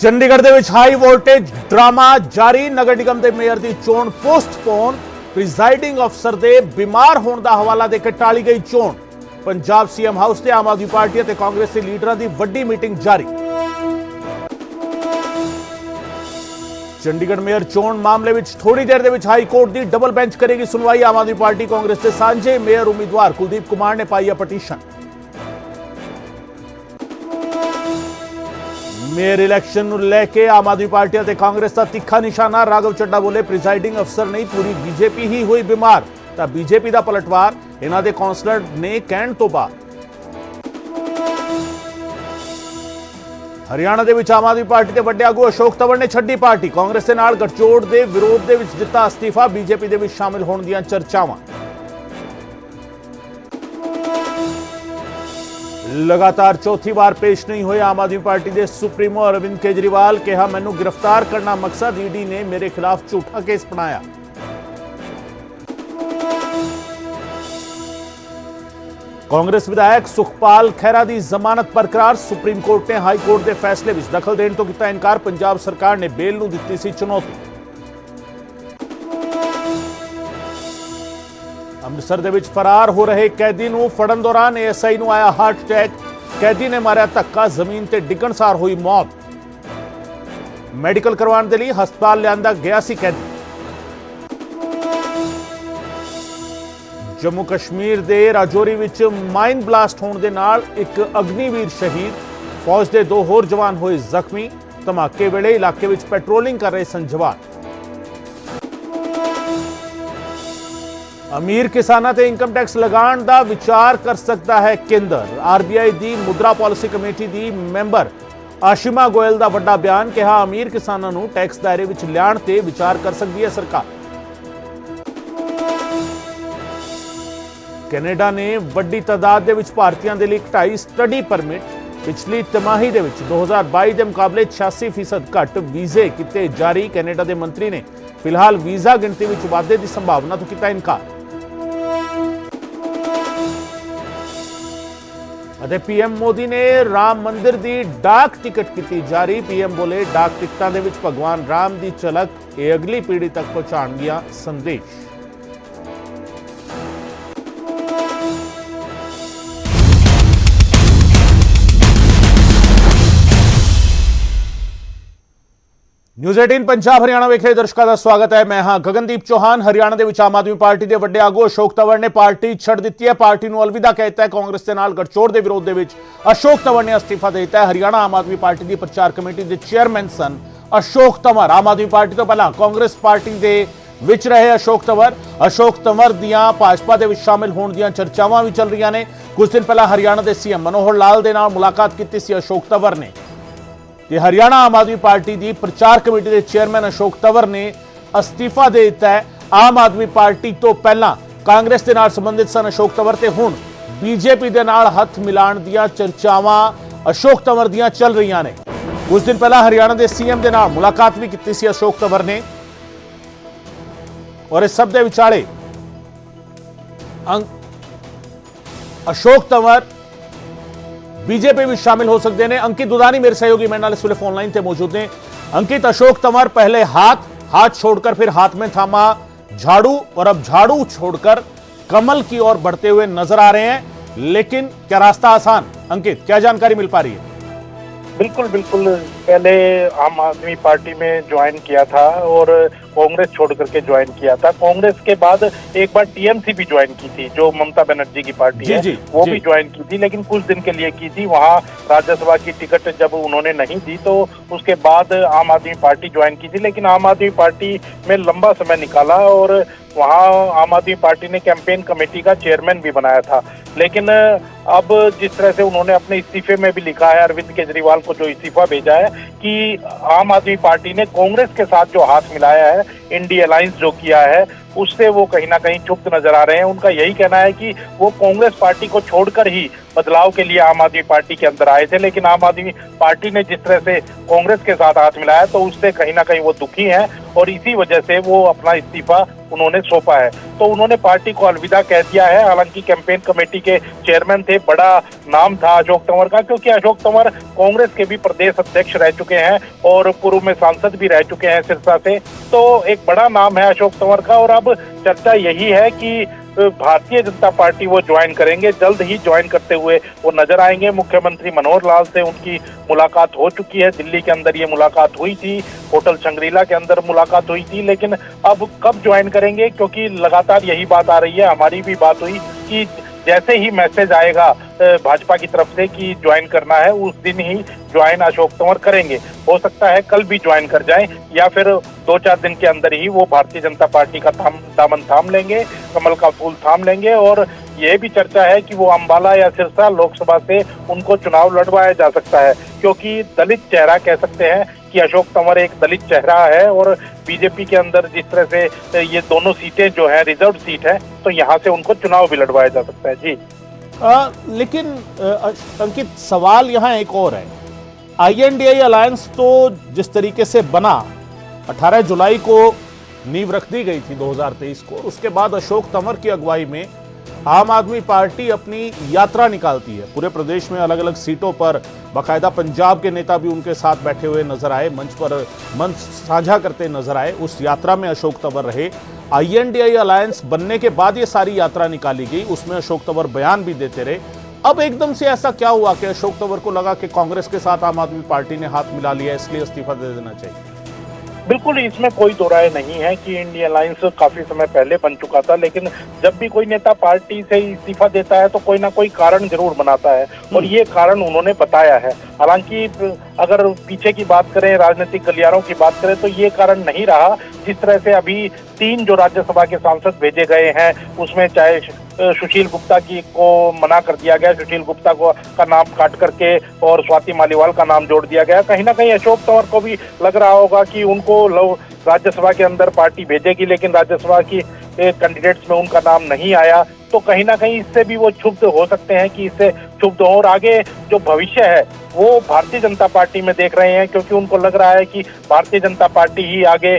ਚੰਡੀਗੜ੍ਹ ਦੇ ਵਿੱਚ high voltage drama ਜਾਰੀ। ਨਗਰ ਨਿਗਮ ਦੇ ਮੇਅਰ ਦੀ ਚੋਣ ਪੋਸਟਪੋਨ। ਪ੍ਰੀਜ਼ਾਈਡਿੰਗ ਅਫਸਰ ਦੇ ਬਿਮਾਰ ਹੋਣ ਦਾ ਹਵਾਲਾ ਦੇ ਕੇ ਟਾਲੀ ਗਈ ਚੋਣ। ਪੰਜਾਬ ਸੀਐਮ ਹਾਊਸ ਤੇ ਆਮ ਆਦਮੀ ਪਾਰਟੀ ਅਤੇ ਕਾਂਗਰਸ ਦੇ ਲੀਡਰਾਂ ਦੀ ਵੱਡੀ ਮੀਟਿੰਗ ਜਾਰੀ। ਚੰਡੀਗੜ੍ਹ ਮੇਅਰ ਚੋਣ ਮਾਮਲੇ ਵਿੱਚ ਥੋੜੀ ਦੇਰ ਦੇ ਵਿੱਚ ਹਾਈ ਕੋਰਟ ਦੀ ਡਬਲ ਬੈਂਚ ਕਰੇਗੀ ਸੁਣਵਾਈ। ਆਮ ਆਦਮੀ ਪਾਰਟੀ ਕਾਂਗਰਸ ਦੇ ਸਾਂਝੇ ਮੇਅਰ ਉਮੀਦਵਾਰ ਕੁਲਦੀਪ ਕੁਮਾਰ ਨੇ ਪਾਈ ਹੈ ਪਟੀਸ਼ਨ। ਮੇਅਰ ਇਲੈਕਸ਼ਨ ਨੂੰ ਲੈ ਕੇ ਆਮ ਆਦਮੀ ਪਾਰਟੀ ਅਤੇ ਕਾਂਗਰਸ ਦਾ ਤਿੱਖਾ ਨਿਸ਼ਾਨਾ। ਰਾਘਵ ਚੱਡਾ ਬੋਲੇ ਪ੍ਰੀਜ਼ਾਈਡਿੰਗ ਅਫਸਰ ਨਹੀਂ ਪੂਰੀ ਬੀਜੇਪੀ ਹੀ ਹੋਈ ਬਿਮਾਰ। ਤਾਂ ਬੀਜੇਪੀ ਦਾ ਪਲਟਵਾਰ ਇਹਨਾਂ ਦੇ ਕੌਂਸਲਰ ਨੇ ਕਹਿਣ ਤੋਂ ਬਾਅਦ। ਹਰਿਆਣਾ ਦੇ ਵਿੱਚ ਆਮ ਆਦਮੀ ਪਾਰਟੀ ਦੇ ਵੱਡੇ ਆਗੂ ਅਸ਼ੋਕ ਤੰਵਰ ਨੇ ਛੱਡੀ ਪਾਰਟੀ। ਕਾਂਗਰਸ ਦੇ ਨਾਲ ਗੱਠਜੋੜ ਦੇ ਵਿਰੋਧ ਦੇ ਵਿੱਚ ਦਿੱਤਾ ਅਸਤੀਫਾ। ਬੀਜੇਪੀ ਦੇ ਵਿੱਚ ਸ਼ਾਮਿਲ ਹੋਣ ਦੀਆਂ ਚਰਚਾਵਾਂ। ਲਗਾਤਾਰ ਚੌਥੀ ਵਾਰ ਪੇਸ਼ ਨਹੀਂ ਹੋਏ ਆਮ ਆਦਮੀ ਪਾਰਟੀ ਦੇ ਸੁਪਰੀਮੋ ਅਰਵਿੰਦ ਕੇਜਰੀਵਾਲ। ਕਿਹਾ ਮੈਨੂੰ ਗ੍ਰਿਫਤਾਰ ਕਰਨਾ ਮਕਸਦ, ਈਡੀ ਨੇ ਮੇਰੇ ਖਿਲਾਫ ਝੂਠਾ ਕੇਸ ਬਣਾਇਆ। ਕਾਂਗਰਸ ਵਿਧਾਇਕ ਸੁਖਪਾਲ ਖਹਿਰਾ ਦੀ ਜ਼ਮਾਨਤ ਬਰਕਰਾਰ। ਸੁਪਰੀਮ ਕੋਰਟ ਨੇ ਹਾਈ ਕੋਰਟ ਦੇ ਫੈਸਲੇ ਵਿੱਚ ਦਖਲ ਦੇਣ ਤੋਂ ਕੀਤਾ ਇਨਕਾਰ। ਪੰਜਾਬ ਸਰਕਾਰ ਨੇ ਬੇਲ ਨੂੰ ਦਿੱਤੀ ਸੀ ਚੁਣੌਤੀ। ਅੰਮ੍ਰਿਤਸਰ ਦੇ ਵਿੱਚ ਫਰਾਰ ਹੋ ਰਹੇ ਕੈਦੀ ਨੂੰ ਫੜਨ ਦੌਰਾਨ ਏਐਸਆਈ ਨੂੰ ਆਇਆ ਹਾਰਟ ਅਟੈਕ। ਕੈਦੀ ਨੇ ਮਾਰਿਆ ਧੱਕਾ, ਜ਼ਮੀਨ ਤੇ ਡਿੱਗਣ ਸਾਰ ਹੋਈ ਮੌਤ। ਮੈਡੀਕਲ ਕਰਵਾਉਣ ਦੇ ਲਈ ਹਸਪਤਾਲ ਲਿਆਂਦਾ ਗਿਆ ਸੀ ਕੈਦੀ। ਜੰਮੂ ਕਸ਼ਮੀਰ ਦੇ ਰਾਜੌਰੀ ਵਿੱਚ ਮਾਈਨ ਬਲਾਸਟ ਹੋਣ ਦੇ ਨਾਲ ਇੱਕ ਅਗਨੀਵੀਰ ਸ਼ਹੀਦ। ਫੌਜ ਦੇ 2 ਹੋਰ ਜਵਾਨ ਹੋਏ ਜ਼ਖਮੀ। ਧਮਾਕੇ ਵੇਲੇ ਇਲਾਕੇ ਵਿੱਚ ਪੈਟਰੋਲਿੰਗ ਕਰ ਰਹੇ ਸਨ ਜਵਾਨ। ਅਮੀਰ ਕਿਸਾਨਾਂ ਤੇ ਇਨਕਮ ਟੈਕਸ ਲਗਾਉਣ ਦਾ ਵਿਚਾਰ ਕਰ ਸਕਦਾ ਹੈ ਕੇਂਦਰ। ਆਰਬੀਆਈ ਦੀ ਮੁਦਰਾ ਪਾਲਿਸੀ ਕਮੇਟੀ ਦੀ ਮੈਂਬਰ ਆਸ਼ਿਮਾ ਗੋਇਲ ਦਾ ਵੱਡਾ ਬਿਆਨ। ਕਿਹਾ ਅਮੀਰ ਕਿਸਾਨਾਂ ਨੂੰ ਟੈਕਸ ਦਾਇਰੇ ਵਿੱਚ ਲਿਆਉਣ ਤੇ ਵਿਚਾਰ ਕਰ ਸਕਦੀ ਹੈ ਸਰਕਾਰ। ਕੈਨੇਡਾ ਨੇ ਵੱਡੀ ਤਾਦਾਦ ਦੇ ਵਿੱਚ ਭਾਰਤੀਆਂ ਦੇ ਲਈ 2.5 ਸਟੱਡੀ ਪਰਮਿਟ। ਪਿਛਲੀ ਤਿਮਾਹੀ ਦੇ ਵਿੱਚ 2022 ਦੇ ਮੁਕਾਬਲੇ 86% ਘੱਟ ਵੀਜ਼ੇ ਕੀਤੇ ਜਾਰੀ। ਕੈਨੇਡਾ ਦੇ ਮੰਤਰੀ ਨੇ ਫਿਲਹਾਲ ਵੀਜ਼ਾ ਗਿਣਤੀ ਵਿੱਚ ਵਾਧੇ ਦੀ ਸੰਭਾਵਨਾ ਤੋਂ ਕੀਤਾ ਇਨਕਾਰ। ਅਤੇ ਪੀਐਮ ਮੋਦੀ ਨੇ ਰਾਮ ਮੰਦਿਰ ਦੀ ਡਾਕ ਟਿਕਟ ਕੀਤੀ ਜਾਰੀ। ਪੀਐਮ ਬੋਲੇ ਡਾਕ ਟਿਕਟਾਂ ਦੇ ਵਿੱਚ ਭਗਵਾਨ ਰਾਮ ਦੀ ਝਲਕ, ਇਹ ਅਗਲੀ ਪੀੜ੍ਹੀ ਤੱਕ ਪਹੁੰਚਾਉਣਗੀਆਂ ਸੰਦੇਸ਼। ਨਿਊਜ਼ 18 ਪੰਜਾਬ ਹਰਿਆਣਾ ਵੇਖ ਰਹੇ ਦਰਸ਼ਕਾਂ ਦਾ ਸਵਾਗਤ ਹੈ। ਮੈਂ ਹਾਂ ਗਗਨਦੀਪ ਚੌਹਾਨ। ਹਰਿਆਣਾ ਦੇ ਵਿੱਚ ਆਮ ਆਦਮੀ ਪਾਰਟੀ ਦੇ ਵੱਡੇ ਆਗੂ ਅਸ਼ੋਕ ਤੰਵਰ ਨੇ ਪਾਰਟੀ ਛੱਡ ਦਿੱਤੀ ਹੈ। ਪਾਰਟੀ ਨੂੰ ਅਲਵਿਦਾ ਕਹਿ ਦਿੱਤਾ ਹੈ। ਕਾਂਗਰਸ ਦੇ ਨਾਲ ਗੱਠਜੋੜ ਦੇ ਵਿਰੋਧ ਦੇ ਵਿੱਚ ਅਸ਼ੋਕ ਤੰਵਰ ਨੇ ਅਸਤੀਫਾ ਦੇ ਦਿੱਤਾ ਹੈ। ਹਰਿਆਣਾ ਆਮ ਆਦਮੀ ਪਾਰਟੀ ਦੀ ਪ੍ਰਚਾਰ ਕਮੇਟੀ ਦੇ ਚੇਅਰਮੈਨ ਸਨ ਅਸ਼ੋਕ ਤੰਵਰ। ਆਮ ਆਦਮੀ ਪਾਰਟੀ ਤੋਂ ਪਹਿਲਾਂ ਕਾਂਗਰਸ ਪਾਰਟੀ ਦੇ ਵਿੱਚ ਰਹੇ ਅਸ਼ੋਕ ਤੰਵਰ ਦੀਆਂ ਭਾਜਪਾ ਦੇ ਵਿੱਚ ਸ਼ਾਮਿਲ ਹੋਣ ਦੀਆਂ ਚਰਚਾਵਾਂ ਵੀ ਚੱਲ ਰਹੀਆਂ ਨੇ। ਕੁਝ ਦਿਨ ਪਹਿਲਾਂ ਹਰਿਆਣਾ ਦੇ ਸੀਐਮ ਮਨੋਹਰ ਲਾਲ ਦੇ ਨਾਲ ਮੁਲਾਕਾਤ ਕੀਤੀ ਸੀ ਅਸ਼ੋਕ ਤੰਵਰ ਨੇ। ਕਿ ਹਰਿਆਣਾ ਆਮ ਆਦਮੀ ਪਾਰਟੀ ਦੀ ਪ੍ਰਚਾਰ ਕਮੇਟੀ ਦੇ ਚੇਅਰਮੈਨ ਅਸ਼ੋਕ ਤੰਵਰ ਨੇ ਅਸਤੀਫਾ ਦੇ ਦਿੱਤਾ ਹੈ। ਆਮ ਆਦਮੀ ਪਾਰਟੀ ਤੋਂ ਪਹਿਲਾਂ ਕਾਂਗਰਸ ਦੇ ਨਾਲ ਸੰਬੰਧਿਤ ਸਨ ਅਸ਼ੋਕ ਤੰਵਰ ਤੇ ਹੁਣ ਬੀਜੇਪੀ ਦੇ ਨਾਲ ਹੱਥ ਮਿਲਾਉਣ ਦੀਆਂ ਚਰਚਾਵਾਂ ਅਸ਼ੋਕ ਤੰਵਰ ਦੀਆਂ ਚੱਲ ਰਹੀਆਂ ਨੇ। ਕੁਝ ਦਿਨ ਪਹਿਲਾਂ ਹਰਿਆਣਾ ਦੇ ਸੀਐਮ ਦੇ ਨਾਲ ਮੁਲਾਕਾਤ ਵੀ ਕੀਤੀ ਸੀ ਅਸ਼ੋਕ ਤੰਵਰ ਨੇ। ਔਰ ਇਸ ਸਭ ਦੇ ਵਿਚਾਲੇ ਅਸ਼ੋਕ ਤੰਵਰ बीजेपी भी शामिल हो सकते हैं। अंकित दुधानी मेरे सहयोगी मेरे नाल इस वे फोन लाइन से मौजूद ने। अंकित, अशोक तंवर पहले हाथ छोड़कर फिर हाथ में थामा झाड़ू और अब झाड़ू छोड़कर कमल की ओर बढ़ते हुए नजर आ रहे हैं, लेकिन क्या रास्ता आसान? अंकित, क्या जानकारी मिल पा रही है? बिल्कुल पहले आम आदमी पार्टी में ज्वाइन किया था और कांग्रेस छोड़ करके ज्वाइन किया था। कांग्रेस के बाद एक बार टीएमसी भी ज्वाइन की थी, जो ममता बनर्जी की पार्टी है, वो भी ज्वाइन की थी, लेकिन कुछ दिन के लिए की थी। वहाँ राज्यसभा की टिकट जब उन्होंने नहीं दी तो उसके बाद आम आदमी पार्टी ज्वाइन की थी, लेकिन आम आदमी पार्टी में लंबा समय निकाला और वहाँ आम आदमी पार्टी ने कैंपेन कमेटी का चेयरमैन भी बनाया था। लेकिन अब जिस तरह से उन्होंने अपने इस्तीफे में भी लिखा है, अरविंद केजरीवाल को जो इस्तीफा भेजा है, कि आम आदमी पार्टी ने कांग्रेस के साथ जो हाथ मिलाया है, इंडी अलायंस जो किया है, उससे वो कहीं ना कहीं क्षुब्ध नजर आ रहे हैं। उनका यही कहना है कि वो कांग्रेस पार्टी को छोड़कर ही बदलाव के लिए आम आदमी पार्टी के अंदर आए थे, लेकिन आम आदमी पार्टी ने जिस तरह से कांग्रेस के साथ हाथ मिलाया तो उससे कहीं ना कहीं वो दुखी हैं और इसी वजह से वो अपना इस्तीफा उन्होंने सौंपा है। तो उन्होंने पार्टी को अलविदा कह दिया है। हालांकि कैंपेन कमेटी के चेयरमैन थे, बड़ा नाम था अशोक तंवर का, क्योंकि अशोक तंवर कांग्रेस के भी प्रदेश अध्यक्ष रह चुके हैं और पूर्व में सांसद भी रह चुके हैं सिरसा से, तो एक बड़ा नाम है अशोक तंवर का। और अब चर्चा यही है कि भारतीय जनता पार्टी वो ज्वाइन करेंगे, जल्द ही ज्वाइन करते हुए वो नजर आएंगे। मुख्यमंत्री मनोहर लाल से उनकी मुलाकात हो चुकी है, दिल्ली के अंदर ये मुलाकात हुई थी, होटल शंग्रीला के अंदर मुलाकात हुई थी, लेकिन अब कब ज्वाइन करेंगे, क्योंकि लगातार यही बात आ रही है, हमारी भी बात हुई कि जैसे ही मैसेज आएगा भाजपा की तरफ से कि ज्वाइन करना है, उस दिन ही ज्वाइन अशोक तंवर करेंगे। हो सकता है कल भी ज्वाइन कर जाएं या फिर 2-4 दिन के अंदर ही वो भारतीय जनता पार्टी का दामन थाम लेंगे, कमल का फूल थाम लेंगे। और ये भी चर्चा है कि वो अंबाला या सिरसा लोकसभा से उनको चुनाव लड़वाया जा सकता है, क्योंकि दलित चेहरा कह सकते हैं कि अशोक तंवर एक दलित चेहरा है और बीजेपी के अंदर जिस तरह से ये दोनों सीटें जो है रिजर्व सीट है, तो यहाँ से उनको चुनाव भी लड़वाया जा सकता है। जी लेकिन अंकित, सवाल यहाँ एक और है। INDA अलायंस तो जिस तरीके से बना, 18 जुलाई को नींव रख दी गई थी 2023 को, उसके बाद अशोक तंवर की अगुवाई में आम आदमी पार्टी अपनी यात्रा निकालती है पूरे प्रदेश में, अलग अलग सीटों पर। बाकायदा पंजाब के नेता भी उनके साथ बैठे हुए नजर आए, मंच पर मंच साझा करते नजर आए। उस यात्रा में अशोक तंवर रहे। INDA अलायंस बनने के बाद ये सारी यात्रा निकाली गई, उसमें अशोक तंवर बयान भी देते रहे। अब एकदम से ऐसा क्या हुआ कि अशोक तंवर को लगा कि कांग्रेस के साथ आम आदमी पार्टी ने हाथ मिला लिया, इसलिए इस्तीफा दे देना चाहिए? बिल्कुल, इसमें कोई दो राय नहीं है कि इंडिया अलायंस काफी समय पहले बन चुका था, लेकिन जब भी कोई नेता पार्टी से इस्तीफा देता है तो कोई ना कोई कारण जरूर बनाता है और ये कारण उन्होंने बताया है। हालांकि अगर पीछे की बात करें, राजनीतिक गलियारों की बात करें, तो ये कारण नहीं रहा। जिस तरह से अभी 3 जो राज्यसभा के सांसद भेजे गए हैं, उसमें चाहे सुशील गुप्ता की को मना कर दिया गया, सुशील गुप्ता को का नाम काट करके और स्वाति मालीवाल का नाम जोड़ दिया गया। कहीं ना कहीं अशोक तंवर को भी लग रहा होगा कि उनको राज्यसभा के अंदर पार्टी भेजेगी, लेकिन राज्यसभा की कैंडिडेट्स में उनका नाम नहीं आया, तो कहीं ना कहीं इससे भी वो क्षुब्ध हो सकते हैं कि इससे क्षुब्ध हो और आगे जो भविष्य है वो भारतीय जनता पार्टी में देख रहे हैं, क्योंकि उनको लग रहा है कि भारतीय जनता पार्टी ही आगे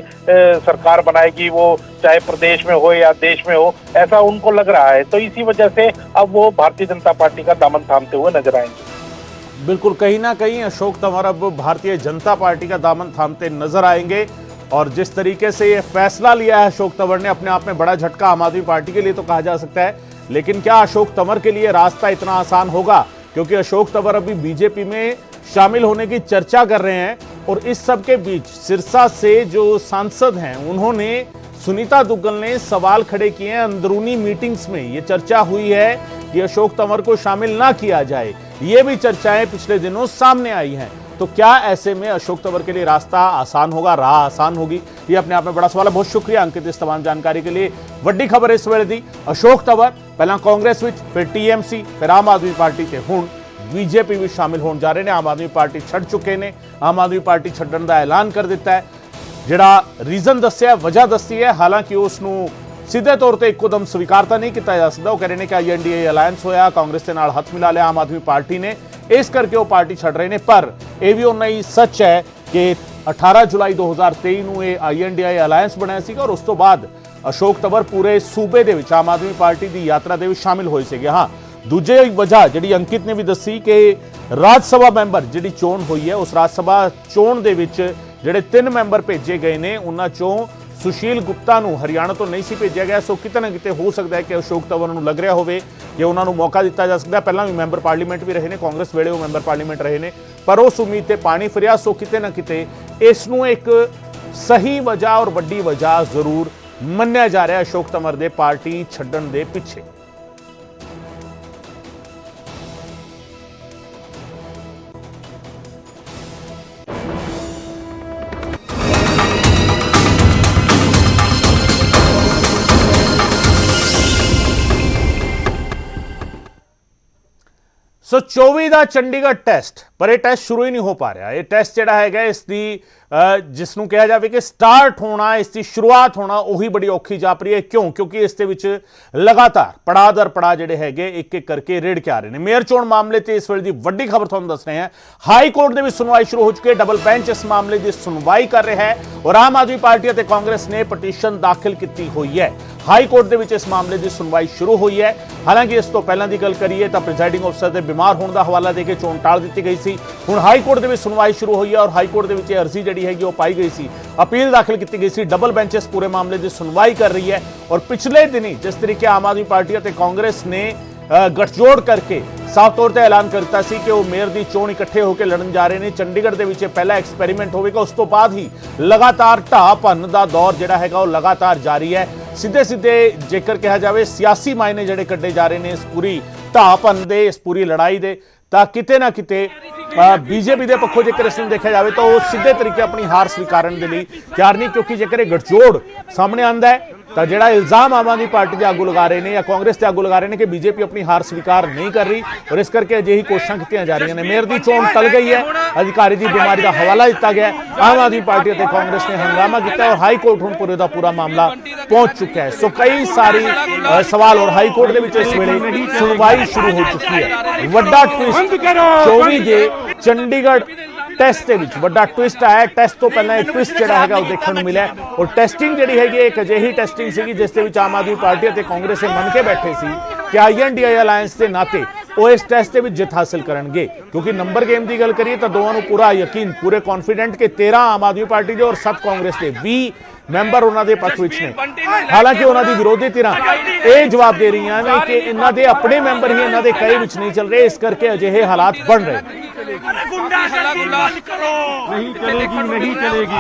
सरकार बनाएगी, वो चाहे प्रदेश में हो या देश में हो, ऐसा उनको लग रहा है। तो इसी वजह से अब वो भारतीय जनता पार्टी का दामन थामते हुए नजर आएंगे। बिल्कुल, कहीं ना कहीं अशोक तंवर अब भारतीय जनता पार्टी का दामन थामते नजर आएंगे। और जिस तरीके से ये फैसला लिया है अशोक तंवर ने, अपने आप में बड़ा झटका आम आदमी पार्टी के लिए तो कहा जा सकता है, लेकिन क्या अशोक तंवर के लिए रास्ता इतना आसान होगा? क्योंकि अशोक तंवर अभी बीजेपी में शामिल होने की चर्चा कर रहे हैं और इस सब के बीच सिरसा से जो सांसद हैं, उन्होंने, सुनीता दुग्गल ने सवाल खड़े किए हैं। अंदरूनी मीटिंग्स में ये चर्चा हुई है कि अशोक तंवर को शामिल ना किया जाए, ये भी चर्चाएं पिछले दिनों सामने आई हैं। तो क्या ऐसे में अशोक तंवर के लिए रास्ता आसान होगा, राह आसान होगी? ये अपने आप में बड़ा सवाल है। बहुत शुक्रिया अंकित इस तमाम जानकारी के लिए। वड्डी खबर इस वेले दी, अशोक तंवर पहला कांग्रेस विच, फिर TMC, फिर आम आदमी पार्टी ते हुण बीजेपी भी शामिल होने जा रहे हैं। आम आदमी पार्टी छड़ चुके ने, आम आदमी पार्टी छड्डण दा ऐलान कर दिता है। जिहड़ा रीजन दस्सिया, वजह दस्सी है, हालांकि उसनूं सीधे तौर पर ਇੱਕੋਦਮ स्वीकारता नहीं किया जा सकता। वो कह रहे हैं कि INDA अलायंस होया, कांग्रेस के नाल हथ मिला लिया आम आदमी पार्टी ने, इस करके वो पार्टी छड़ रहे हैं। पर यह भी उन्ना ही सच है कि 18 जुलाई 2023 ਨੂੰ ਇਹ INDA ਅਲਾਇੰਸ ਬਣਿਆ ਸੀਗਾ और उस तो बाद अशोक तंवर पूरे सूबे ਦੇ ਵਿੱਚ आम आदमी पार्टी की यात्रा ਦੇ ਵਿੱਚ शामिल ਹੋਏ ਸੀਗੇ। हाँ, दूजे वजह ਜਿਹੜੀ अंकित ने भी दसी कि राज सभा मैंबर ਜਿਹੜੀ ਚੋਣ ਹੋਈ ਹੈ, उस राज सभा ਚੋਣ ਦੇ ਵਿੱਚ ਜਿਹੜੇ 3 मैंबर भेजे गए ਨੇ, ਉਹਨਾਂ ਚੋਂ सुशील गुप्ता ਨੂੰ हरियाणा तो नहीं सी भेजा गया। सो किते ना किते हो सकता है कि अशोक तंवर ਨੂੰ लग रहा होवे कि उन्होंने मौका दिता जा सकता है। पहला भी मैंबर पार्लीमेंट भी रहे ने, कांग्रेस वेले वो मैंबर पार्लीमेंट रहे ने, पर उस उम्मीद ते पानी फिरिया। सो किते ना किते इसनूं एक सही वजह और वड्डी वजह जरूर मन्निया जा रहा है अशोक तंवर दे पार्टी छड्डण दे पिछे। ਸੋ 24 ਦਾ ਚੰਡੀਗੜ੍ਹ ਟੈਸਟ, ਪਰ ਇਹ ਟੈਸਟ ਸ਼ੁਰੂ ਹੀ ਨਹੀਂ ਹੋ ਪਾ ਰਿਹਾ। ਇਹ ਟੈਸਟ ਜਿਹੜਾ ਹੈਗਾ ਇਸ ਦੀ ਜਿਸ ਨੂੰ ਕਿਹਾ ਜਾਵੇ ਕਿ ਸਟਾਰਟ ਹੋਣਾ, ਇਸ ਦੀ ਸ਼ੁਰੂਆਤ ਹੋਣਾ ਉਹੀ ਬੜੀ ਔਖੀ ਜਾਪ ਰਹੀ ਹੈ। ਕਿਉਂ? ਕਿਉਂਕਿ ਇਸ ਦੇ ਵਿੱਚ ਲਗਾਤਾਰ ਪੜਾਅ ਦਰ ਪੜਾਅ ਜਿਹੜੇ ਹੈਗੇ ਇੱਕ ਇੱਕ ਕਰਕੇ ਰੇੜ ਕੇ ਆ ਰਹੇ ਨੇ। ਮੇਅਰ ਚੋਣ ਮਾਮਲੇ ਤੇ ਇਸ ਵੇਲੇ ਦੀ ਵੱਡੀ ਖਬਰ ਤੁਹਾਨੂੰ ਦੱਸ ਰਹੇ ਹਾਂ। ਹਾਈ ਕੋਰਟ ਦੇ ਵਿੱਚ ਸੁਣਵਾਈ ਸ਼ੁਰੂ ਹੋ ਚੁੱਕੀ ਹੈ। ਡਬਲ ਬੈਂਚ ਇਸ ਮਾਮਲੇ ਦੀ ਸੁਣਵਾਈ ਕਰ ਰਿਹਾ ਹੈ ਔਰ ਆਮ ਆਦਮੀ ਪਾਰਟੀ ਅਤੇ ਕਾਂਗਰਸ ਨੇ ਪਟੀਸ਼ਨ ਦਾਖਲ ਕੀਤੀ ਹੋਈ ਹੈ। ਹਾਈ ਕੋਰਟ ਦੇ ਵਿੱਚ ਇਸ ਮਾਮਲੇ ਦੀ ਸੁਣਵਾਈ ਸ਼ੁਰੂ ਹੋਈ ਹੈ। ਹਾਲਾਂਕਿ ਇਸ ਤੋਂ ਪਹਿਲਾਂ ਦੀ ਗੱਲ ਕਰੀਏ ਤਾਂ ਪ੍ਰੀਜ਼ਾਈਡਿੰਗ ਅਫਸਰ ਦੇ ਬਿਮਾਰ ਹੋਣ ਦਾ ਹਵਾਲਾ ਦੇ ਕੇ ਚੋਣ ਟਾਲ ਦਿੱਤੀ ਗਈ ਸੀ। ਹੁਣ ਹਾਈ ਕੋਰਟ ਦੇ ਵਿੱਚ ਸੁਣਵਾਈ ਸ਼ੁਰੂ ਹੋਈ ਹੈ ਔਰ ਹਾਈ ਕੋਰਟ ਦੇ ਵਿੱਚ ਇਹ ਅਰਜ਼ੀ ਜਿਹੜੀ ਹੈਗੀ ਉਹ ਪਾਈ ਗਈ ਸੀ, ਅਪੀਲ ਦਾਖਲ ਕੀਤੀ ਗਈ ਸੀ। ਡਬਲ ਬੈਂਚ ਇਸ ਪੂਰੇ ਮਾਮਲੇ ਦੀ ਸੁਣਵਾਈ ਕਰ ਰਹੀ ਹੈ ਔਰ ਪਿਛਲੇ ਦਿਨੀ ਜਿਸ ਤਰੀਕੇ ਆਮ ਆਦਮੀ ਪਾਰਟੀ ਅਤੇ ਕਾਂਗਰਸ ਨੇ ਗਠਜੋੜ ਕਰਕੇ ਸਾਫ਼ ਤੌਰ ਤੇ ਐਲਾਨ ਕਰ ਦਿੱਤਾ ਸੀ ਕਿ ਉਹ ਮੇਅਰ ਦੀ ਚੋਣ ਇਕੱਠੇ ਹੋ ਕੇ ਲੜਨ ਜਾ ਰਹੇ ਨੇ। ਚੰਡੀਗੜ੍ਹ ਦੇ ਵਿੱਚ ਪਹਿਲਾ ਐਕਸਪੈਰੀਮੈਂਟ ਹੋਵੇਗਾ, ਉਸ ਤੋਂ ਬਾਅਦ ਹੀ ਲਗਾਤਾਰ ਢਾਹ ਭੰਨ ਦਾ ਦੌਰ ਜਿਹੜਾ ਹੈਗਾ ਉਹ ਲਗਾਤਾਰ ਜਾਰੀ ਹੈ। ਸਿੱਧੇ ਸਿੱਧੇ ਜੇਕਰ ਕਿਹਾ ਜਾਵੇ ਸਿਆਸੀ ਮਾਇਨੇ ਜਿਹੜੇ ਕੱਢੇ ਜਾ ਰਹੇ ਨੇ ਇਸ ਪੂਰੀ ਢਾਹ ਭੰਨ ਦੇ, ਇਸ ਪੂਰੀ ਲੜਾਈ ਦੇ, ਤਾਂ ਕਿਤੇ ਨਾ ਕਿਤੇ ਬੀਜੇਪੀ ਦੇ ਪੱਖੋਂ ਜੇਕਰ ਇਸ ਨੂੰ ਦੇਖਿਆ ਜਾਵੇ ਤਾਂ ਉਹ ਸਿੱਧੇ ਤਰੀਕੇ ਆਪਣੀ ਹਾਰ ਸਵੀਕਾਰਨ ਦੇ ਲਈ ਤਿਆਰ ਨਹੀਂ, ਕਿਉਂਕਿ ਜੇਕਰ ਇਹ ਗਠਜੋੜ ਸਾਹਮਣੇ ਆਉਂਦਾ ਹੈ ਤਾਂ ਜਿਹੜਾ ਇਲਜ਼ਾਮ ਆਮ ਆਦਮੀ ਪਾਰਟੀ ਦੇ ਆਗੂ ਲਗਾ ਰਹੇ ਨੇ ਜਾਂ ਕਾਂਗਰਸ ਦੇ ਆਗੂ ਲਗਾ ਰਹੇ ਨੇ ਕਿ ਬੀਜੇਪੀ ਆਪਣੀ ਹਾਰ ਸਵੀਕਾਰ ਨਹੀਂ ਕਰ ਰਹੀ ਔਰ ਇਸ ਕਰਕੇ ਅਜਿਹੀ ਕੋਸ਼ਿਸ਼ਾਂ ਕੀਤੀਆਂ ਜਾ ਰਹੀਆਂ ਨੇ। ਮੇਅਰ ਦੀ ਚੋਣ ਟਲ ਗਈ ਹੈ, ਅਧਿਕਾਰੀ ਦੀ ਬਿਮਾਰੀ ਦਾ ਹਵਾਲਾ ਦਿੱਤਾ ਗਿਆ। ਆਮ ਆਦਮੀ ਪਾਰਟੀ ਅਤੇ ਕਾਂਗਰਸ ਨੇ ਹੰਗਾਮਾ ਕੀਤਾ ਔਰ ਹਾਈ ਕੋਰਟ ਹੁਣ ਪੂਰੇ ਦਾ ਪੂਰਾ ਮਾਮਲਾ ਪਹੁੰਚ ਚੁੱਕਾ ਹੈ। ਸੋ ਕਈ ਸਾਰੀ ਸਵਾਲ ਔਰ ਹਾਈ ਕੋਰਟ ਦੇ ਵਿੱਚ ਇਸ ਵੇਲੇ ਸੁਣਵਾਈ ਸ਼ੁਰੂ ਹੋ ਚੁੱਕੀ ਹੈ। ਵੱਡਾ ਟਵਿਸਟ 24 ਦੇ ਚੰਡੀਗੜ੍ਹ ਟੈਸਟ ਦੇ ਵਿੱਚ ਵੱਡਾ ਟਵਿਸਟ ਆਇਆ। ਟੈਸਟ ਤੋਂ ਪਹਿਲਾਂ ਇੱਕ ਟਵਿਸਟ ਜਿਹੜਾ ਹੈਗਾ ਉਹ ਦੇਖਣ ਨੂੰ ਮਿਲਿਆ ਔਰ ਟੈਸਟਿੰਗ ਜਿਹੜੀ ਹੈਗੀ ਇੱਕ ਅਜਿਹੀ ਟੈਸਟਿੰਗ ਸੀਗੀ ਜਿਸ ਦੇ ਵਿੱਚ ਆਮ ਆਦਮੀ ਪਾਰਟੀ ਅਤੇ ਕਾਂਗਰਸ ਇਹ ਮੰਨ ਕੇ ਬੈਠੇ ਸੀ ਕਿ INDI ਅਲਾਇੰਸ ਦੇ ਨਾਤੇ ਉਹ ਇਸ ਟੈਸਟ ਦੇ ਵਿੱਚ ਜਿੱਤ ਹਾਸਲ ਕਰਨਗੇ। ਕਿਉਂਕਿ ਨੰਬਰ ਗੇਮ ਦੀ ਗੱਲ ਕਰੀਏ ਤਾਂ ਦੋਵਾਂ ਨੂੰ ਪੂਰਾ ਯਕੀਨ, ਪੂਰੇ ਕੌਨਫੀਡੈਂਟ ਕਿ 13 ਆਮ ਆਦਮੀ ਪਾਰਟੀ ਦੇ ਔਰ 7 ਕਾਂਗਰਸ ਦੇ 20 ਮੈਂਬਰ ਉਹਨਾਂ ਦੇ ਪੱਖ ਵਿੱਚ ਨੇ। ਹਾਲਾਂਕਿ ਉਹਨਾਂ ਦੀ ਵਿਰੋਧੀ ਧਿਰਾਂ ਇਹ ਜਵਾਬ ਦੇ ਰਹੀਆਂ ਨੇ ਕਿ ਇਹਨਾਂ ਦੇ ਆਪਣੇ ਮੈਂਬਰ ਹੀ ਇਹਨਾਂ ਦੇ ਕਈ ਵਿੱਚ ਨਹੀਂ ਚੱਲ ਰਹੇ, ਇਸ ਕਰਕੇ ਅਜਿਹੇ ਹਾਲਾਤ ਬਣ ਰਹੇ। नहीं चलेगी, नहीं चलेगी।